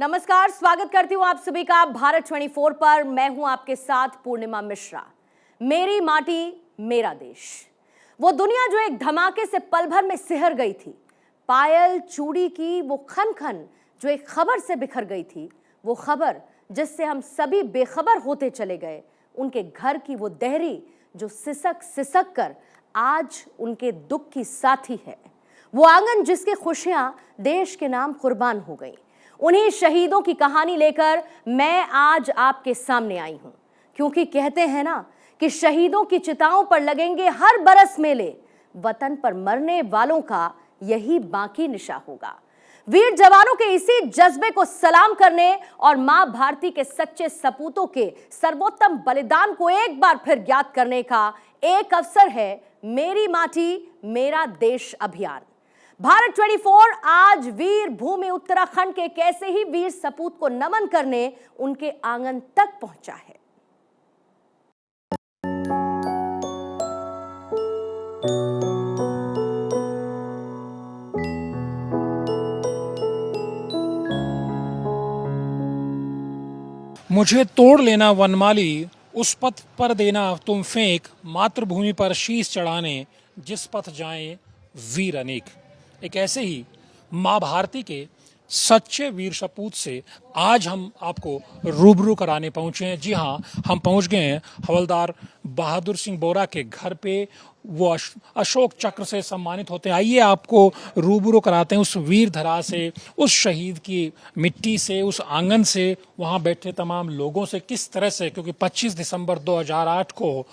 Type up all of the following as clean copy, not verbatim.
नमस्कार, स्वागत करती हूं आप सभी का भारत 24 पर। मैं हूं आपके साथ पूर्णिमा मिश्रा। मेरी माटी मेरा देश, वो दुनिया जो एक धमाके से पल भर में सिहर गई थी। पायल चूड़ी की वो खन खन जो एक खबर से बिखर गई थी, वो खबर जिससे हम सभी बेखबर होते चले गए। उनके घर की वो देहरी जो सिसक सिसक कर आज उनके दुख की साथी है। वो आंगन जिसकी खुशियां देश के नाम कुर्बान हो गई। उन्हीं शहीदों की कहानी लेकर मैं आज आपके सामने आई हूं, क्योंकि कहते हैं ना कि शहीदों की चिताओं पर लगेंगे हर बरस मेले। वतन पर मरने वालों का यही बाकी निशा होगा। वीर जवानों के इसी जज्बे को सलाम करने और मां भारती के सच्चे सपूतों के सर्वोत्तम बलिदान को एक बार फिर याद करने का एक अवसर है मेरी माटी मेरा देश अभियान। भारत 24 आज वीर भूमि उत्तराखंड के कैसे ही वीर सपूत को नमन करने उनके आंगन तक पहुंचा है। मुझे तोड़ लेना वनमाली, उस पथ पर देना तुम फेंक, मातृभूमि पर शीश चढ़ाने जिस पथ जाएं वीर अनेक। एक ऐसे ही माँ भारती के सच्चे वीर सपूत से आज हम आपको रूबरू कराने पहुंचे हैं। जी हाँ, हम पहुंच गए हैं हवलदार बहादुर सिंह बोरा के घर पे। वो अशोक चक्र से सम्मानित होते हैं। आइए आपको रूबरू कराते हैं उस वीर धरा से, उस शहीद की मिट्टी से, उस आंगन से, वहाँ बैठे तमाम लोगों से किस तरह से, क्योंकि 25 दिसंबर 2008 को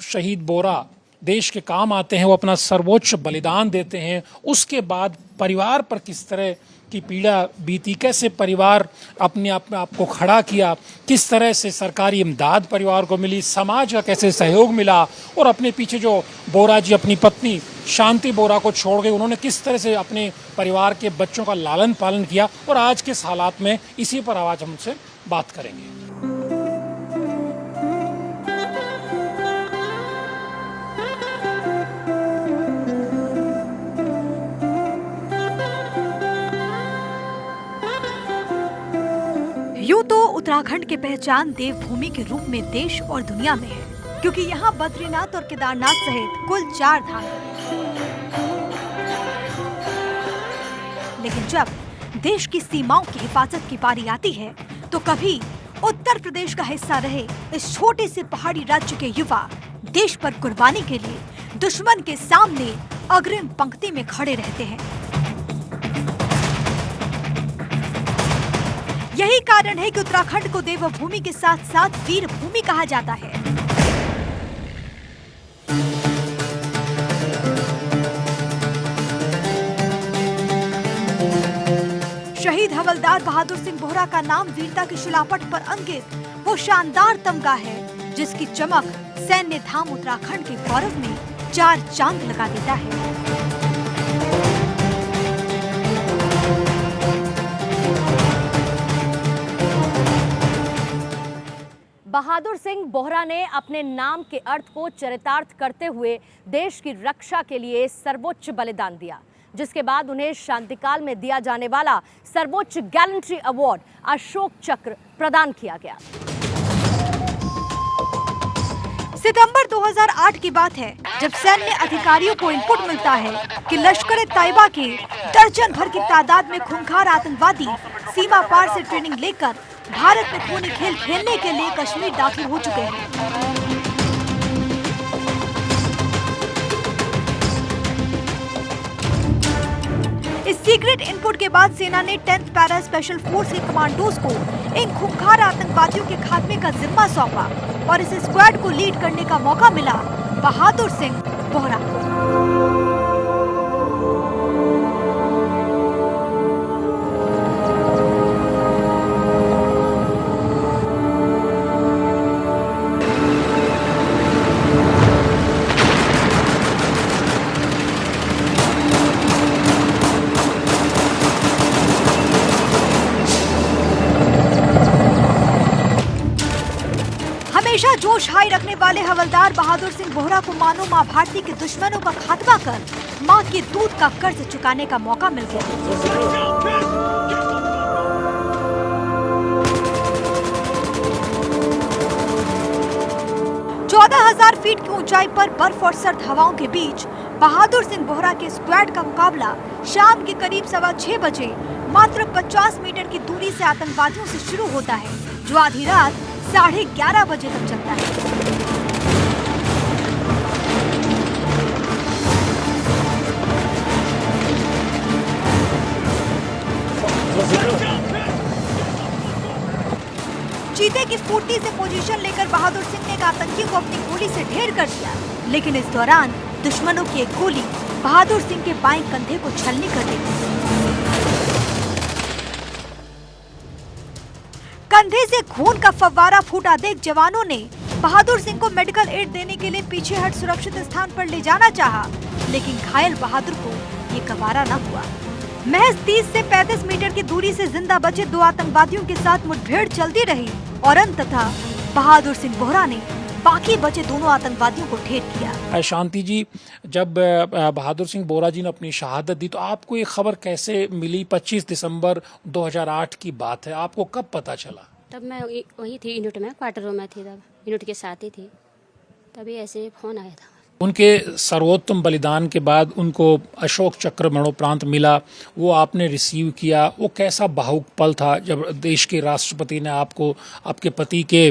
शहीद बोरा देश के काम आते हैं, वो अपना सर्वोच्च बलिदान देते हैं। उसके बाद परिवार पर किस तरह की पीड़ा बीती, कैसे परिवार अपने आप को खड़ा किया, किस तरह से सरकारी इमदाद परिवार को मिली, समाज का कैसे सहयोग मिला, और अपने पीछे जो बोरा जी अपनी पत्नी शांति बोरा को छोड़ गए, उन्होंने किस तरह से अपने परिवार के बच्चों का लालन पालन किया, और आज के हालात में इसी पर आज हमसे बात करेंगे। यूं तो उत्तराखंड की पहचान देवभूमि के रूप में देश और दुनिया में है, क्योंकि यहाँ बद्रीनाथ और केदारनाथ सहित कुल 4 धाम हैं। लेकिन जब देश की सीमाओं की हिफाजत की बारी आती है, तो कभी उत्तर प्रदेश का हिस्सा रहे इस छोटे से पहाड़ी राज्य के युवा देश पर कुर्बानी के लिए दुश्मन के सामने अग्रिम पंक्ति में खड़े रहते हैं। यही कारण है कि उत्तराखंड को देवभूमि के साथ साथ वीर भूमि कहा जाता है। शहीद हवलदार बहादुर सिंह बोहरा का नाम वीरता की शिलापट पर अंकित वो शानदार तमगा है, जिसकी चमक सैन्य धाम उत्तराखंड के गौरव में 4 चांद लगा देता है। बहादुर सिंह बोहरा ने अपने नाम के अर्थ को चरितार्थ करते हुए देश की रक्षा के लिए सर्वोच्च बलिदान दिया, जिसके बाद उन्हें शांतिकाल में दिया जाने वाला सर्वोच्च गैलेंट्री अवार्ड अशोक चक्र प्रदान किया गया। सितंबर 2008 की बात है, जब सैन्य अधिकारियों को इनपुट मिलता है कि लश्कर-ए-तैयबा के दर्जन भर की तादाद में खूंखार आतंकवादी सीमा पार से ट्रेनिंग लेकर भारत में खूनी खेल खेलने के लिए कश्मीर दाखिल हो चुके हैं। इस सीक्रेट इनपुट के बाद सेना ने 10th पैरा स्पेशल फोर्स के कमांडोज को इन खूंखार आतंकवादियों के खात्मे का जिम्मा सौंपा, और इस स्क्वाड को लीड करने का मौका मिला बहादुर सिंह बोहरा को। हमेशा जोश हाई रखने वाले हवलदार बहादुर सिंह बोहरा को मानो मां भारती के दुश्मनों का खात्मा कर मां के दूध का कर्ज चुकाने का मौका मिल गया। 14,000 फीट की ऊंचाई पर बर्फ और सर्द हवाओं के बीच बहादुर सिंह बोहरा के स्क्वाड का मुकाबला शाम के करीब 6:15 बजे मात्र 50 मीटर की दूरी से आतंकवादियों से शुरू होता है, जो आधी रात 11:30 बजे तक चलता है। चीते की फुर्ती से पोजीशन लेकर बहादुर सिंह ने एक आतंकी को अपनी गोली से ढेर कर दिया, लेकिन इस दौरान दुश्मनों की एक गोली बहादुर सिंह के बाएं कंधे को छलनी कर देती। कंधे से खून का फव्वारा फूटा देख जवानों ने बहादुर सिंह को मेडिकल एड देने के लिए पीछे हट सुरक्षित स्थान पर ले जाना चाहा, लेकिन घायल बहादुर को ये गवारा न हुआ। महज 30 से 35 मीटर की दूरी से जिंदा बचे दो आतंकवादियों के साथ मुठभेड़ चलती रही और अंततः बहादुर सिंह बोहरा ने बाकी बचे दोनों आतंकवादियों को ढेर किया। शांति जी, जब बहादुर सिंह बोहरा जी ने अपनी शहादत दी तो आपको ये खबर कैसे मिली? 25 दिसंबर 2008 की बात है, आपको कब पता चला? तब मैं वही थी, यूनिट में, क्वार्टर में थी, तब यूनिट के साथ ही थी, तभी ऐसे फोन आया था। उनके सर्वोत्तम बलिदान के बाद उनको अशोक चक्र मरणोपरांत मिला, वो आपने रिसीव किया। वो कैसा भावुक पल था जब देश के राष्ट्रपति ने आपको, आपके पति के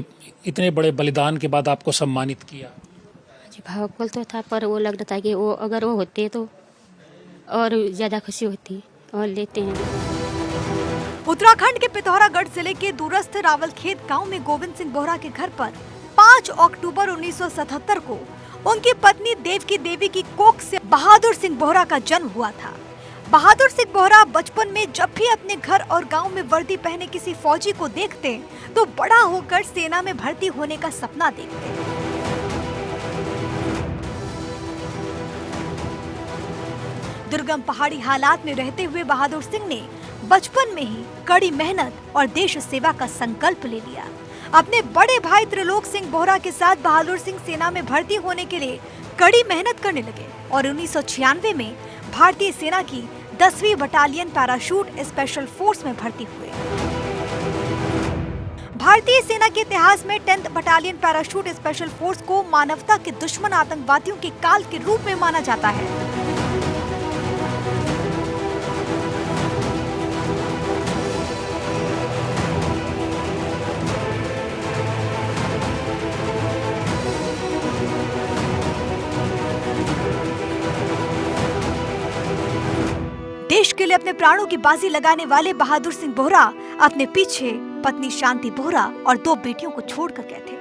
इतने बड़े बलिदान के बाद आपको सम्मानित किया? जी भावुक पल तो था, पर वो लग रहा था कि वो अगर वो होते तो और ज़्यादा खुशी होती, और लेते हैं। उत्तराखंड के पिथौरागढ़ जिले के दूरस्थ रावलखेत गांव में गोविंद सिंह बोहरा के घर पर 5 अक्टूबर 1977 को उनकी पत्नी देवकी देवी की कोख से बहादुर सिंह बोहरा का जन्म हुआ था। बहादुर सिंह बोहरा बचपन में जब भी अपने घर और गांव में वर्दी पहने किसी फौजी को देखते तो बड़ा होकर सेना में भर्ती होने का सपना देखते। दुर्गम पहाड़ी हालात में रहते हुए बहादुर सिंह ने बचपन में ही कड़ी मेहनत और देश सेवा का संकल्प ले लिया। अपने बड़े भाई त्रिलोक सिंह बोहरा के साथ बहादुर सिंह सेना में भर्ती होने के लिए कड़ी मेहनत करने लगे और 1996 में भारतीय सेना की 10वीं बटालियन पैराशूट स्पेशल फोर्स में भर्ती हुए। भारतीय सेना के इतिहास में 10th battalion parachute special force को मानवता के दुश्मन आतंकवादियों के काल के रूप में माना जाता है। देश के लिए अपने प्राणों की बाजी लगाने वाले बहादुर सिंह बोहरा अपने पीछे पत्नी शांति बोहरा और 2 बेटियों को छोड़कर गए थे।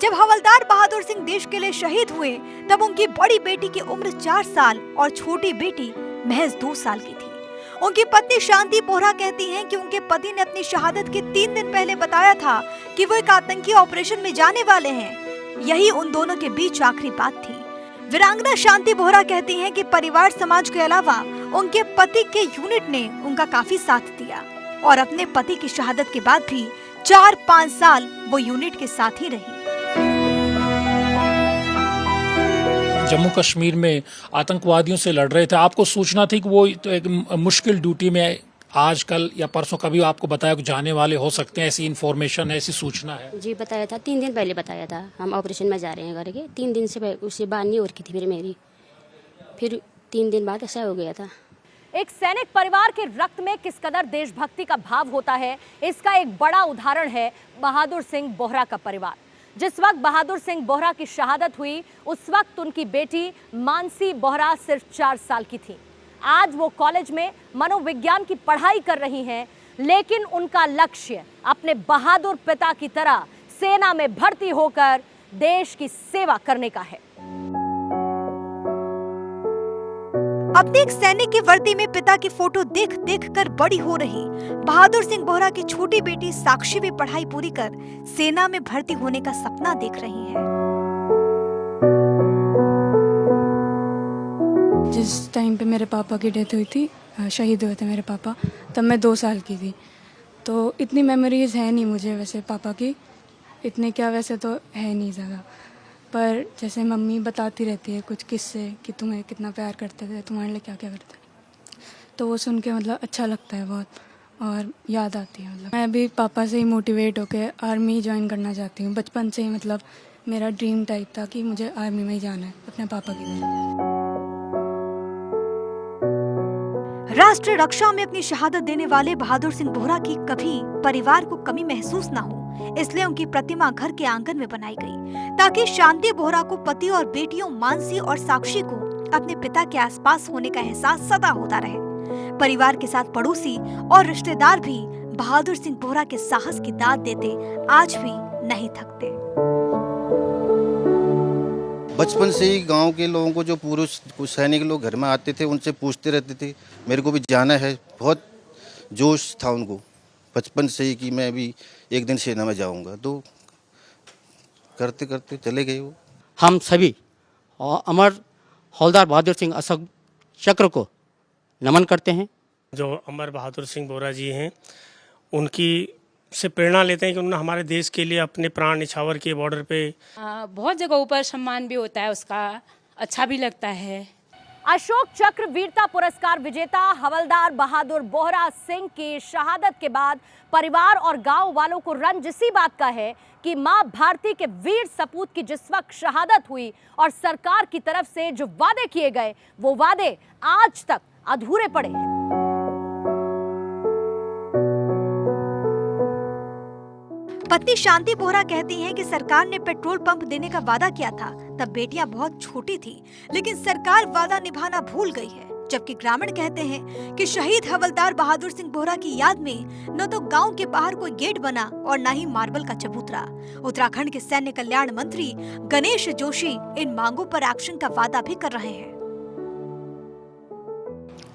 जब हवलदार बहादुर सिंह देश के लिए शहीद हुए तब उनकी बड़ी बेटी की उम्र 4 साल और छोटी बेटी महज 2 साल की थी। उनकी पत्नी शांति बोहरा कहती हैं कि उनके पति ने अपनी शहादत के 3 दिन पहले बताया था कि वो एक आतंकी ऑपरेशन में जाने वाले हैं। यही उन दोनों के बीच आखिरी बात थी। वीरांगना शांति बोहरा कहती हैं कि परिवार समाज के अलावा उनके पति के यूनिट ने उनका काफी साथ दिया और अपने पति की शहादत के बाद भी 4-5 साल वो यूनिट के साथ ही रही। जम्मू कश्मीर में आतंकवादियों से लड़ रहे थे, आपको सूचना थी कि वो तो एक मुश्किल ड्यूटी में आज कल या परसों कभी आपको बताया कि जाने वाले हो सकते हैं, ऐसी इन्फॉर्मेशन है, ऐसी सूचना है? जी बताया था, 3 दिन पहले बताया था, हम ऑपरेशन में जा रहे हैं करके। 3 दिन से उससे बात नहीं हो रही थी फिर मेरी, फिर 3 दिन बाद ऐसा हो गया था। एक सैनिक परिवार के रक्त में किस कदर देशभक्ति का भाव होता है, इसका एक बड़ा उदाहरण है बहादुर सिंह बोहरा का परिवार। जिस वक्त बहादुर सिंह बोहरा की शहादत हुई उस वक्त उनकी बेटी मानसी बोहरा सिर्फ 4 साल की थी। आज वो कॉलेज में मनोविज्ञान की पढ़ाई कर रही हैं, लेकिन उनका लक्ष्य अपने बहादुर पिता की तरह सेना में भर्ती होकर देश की सेवा करने का है। अपने एक सैनिक की वर्दी में पिता की फोटो देख देख कर बड़ी हो रही बहादुर सिंह बोहरा की छोटी बेटी साक्षी भी पढ़ाई पूरी कर सेना में भर्ती होने का सपना देख रही है। जिस टाइम पे मेरे पापा की डेथ हुई थी, शहीद हुए थे मेरे पापा, तब मैं 2 साल की थी। तो इतनी मेमोरीज है नहीं मुझे वैसे पापा की, इतने क्या वैसे तो है नहीं ज़्यादा, पर जैसे मम्मी बताती रहती है कुछ किस्से कि तुम्हें कितना प्यार करते थे, तुम्हारे लिए क्या क्या करते थे, तो वो सुन के मतलब अच्छा लगता है बहुत और याद आती है। मतलब मैं भी पापा से ही मोटिवेट होकर आर्मी ज्वाइन करना चाहती हूँ। बचपन से ही मतलब मेरा ड्रीम टाइप था कि मुझे आर्मी में ही जाना है अपने पापा की तरह। राष्ट्रीय रक्षा में अपनी शहादत देने वाले बहादुर सिंह बोहरा की कभी परिवार को कमी महसूस न हो, इसलिए उनकी प्रतिमा घर के आंगन में बनाई गई, ताकि शांति बोहरा को पति और बेटियों मानसी और साक्षी को अपने पिता के आसपास होने का एहसास सदा होता रहे। परिवार के साथ पड़ोसी और रिश्तेदार भी बहादुर सिंह बोहरा के साहस की दाद देते आज भी नहीं थकते। बचपन से ही गांव के लोगों को, जो पुरुष कुछ सैनिक लोग घर में आते थे, उनसे पूछते रहते थे मेरे को भी जाना है। बहुत जोश था उनको बचपन से ही कि मैं भी एक दिन सेना में जाऊंगा। तो करते करते चले गए वो। हम सभी अमर हौलदार बहादुर सिंह अशोक चक्र को नमन करते हैं। जो अमर बहादुर सिंह बोहरा जी हैं, उनकी से प्रेरणा लेते हैं कि उन्होंने हमारे देश के लिए अपने प्राण निछावर किए बॉर्डर पे। बहुत जगहों पर सम्मान भी होता है उसका, अच्छा भी लगता है। अशोक चक्र वीरता पुरस्कार विजेता हवलदार बहादुर बोहरा सिंह की शहादत के बाद परिवार और गांव वालों को रंज इसी बात का है कि मां भारती के वीर सपूत की जिस वक्त शहादत हुई और सरकार की तरफ से जो वादे किए गए, वो वादे आज तक अधूरे पड़े हैं। पत्नी शांति बोहरा कहती हैं कि सरकार ने पेट्रोल पंप देने का वादा किया था, तब बेटियां बहुत छोटी थी, लेकिन सरकार वादा निभाना भूल गई है। जबकि ग्रामीण कहते हैं कि शहीद हवलदार बहादुर सिंह बोहरा की याद में न तो गांव के बाहर कोई गेट बना और न ही मार्बल का चबूतरा। उत्तराखंड के सैन्य कल्याण मंत्री गणेश जोशी इन मांगों पर एक्शन का वादा भी कर रहे हैं।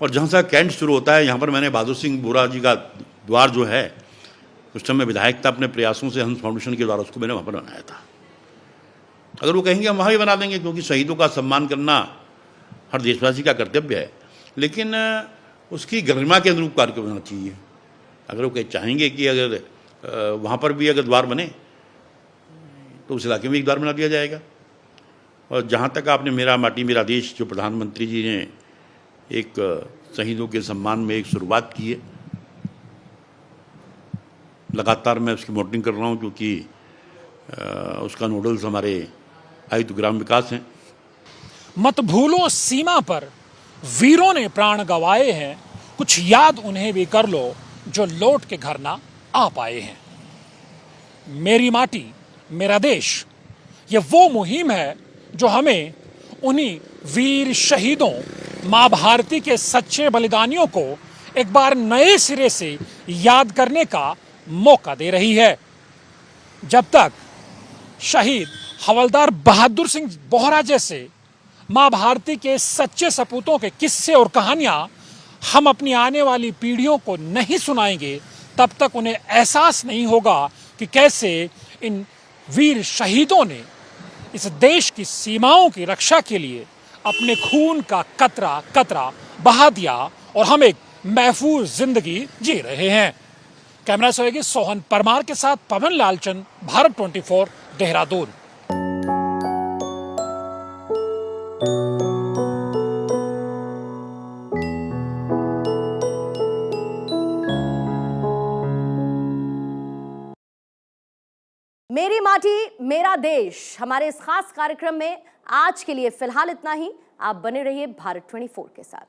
और जहाँ से कैंट शुरू होता है, यहाँ पर मैंने बहादुर सिंह बोहरा जी का द्वार जो है, उस समय विधायक था, अपने प्रयासों से हंस फाउंडेशन के द्वारा उसको मैंने वहाँ पर बनाया था। अगर वो कहेंगे हम वहाँ भी बना देंगे, क्योंकि शहीदों का सम्मान करना हर देशवासी का कर्तव्य है, लेकिन उसकी गरिमा के अनुरूप कार्य होना चाहिए। अगर वो चाहेंगे कि अगर वहाँ पर भी अगर द्वार बने तो उस इलाके में एक द्वार बना दिया जाएगा। और जहाँ तक आपने मेरा माटी मेरा देश, जो प्रधानमंत्री जी ने एक शहीदों के सम्मान में एक शुरुआत की है, लगातार मैं उसकी मॉनिटरिंग कर रहा हूँ, क्योंकि उसका नोडल्स हमारे आयुक्त ग्राम विकास हैं। मत भूलो सीमा पर वीरों ने प्राण गंवाए हैं, कुछ याद उन्हें भी कर लो जो लौट के घर ना आ पाए हैं। मेरी माटी मेरा देश, ये वो मुहिम है जो हमें उन्हीं वीर शहीदों मां भारती के सच्चे बलिदानियों को एक बार नए सिरे से याद करने का मौका दे रही है। जब तक शहीद हवलदार बहादुर सिंह बोहरा जैसे मां भारती के सच्चे सपूतों के किस्से और कहानियां हम अपनी आने वाली पीढ़ियों को नहीं सुनाएंगे, तब तक उन्हें एहसास नहीं होगा कि कैसे इन वीर शहीदों ने इस देश की सीमाओं की रक्षा के लिए अपने खून का कतरा कतरा बहा दिया और हम एक महफूज जिंदगी जी रहे हैं। कैमरा सहयोगी सोहन परमार के साथ पवन लालचंद, भारत 24, देहरादून। मेरी माटी मेरा देश हमारे इस खास कार्यक्रम में आज के लिए फिलहाल इतना ही। आप बने रहिए भारत 24 के साथ।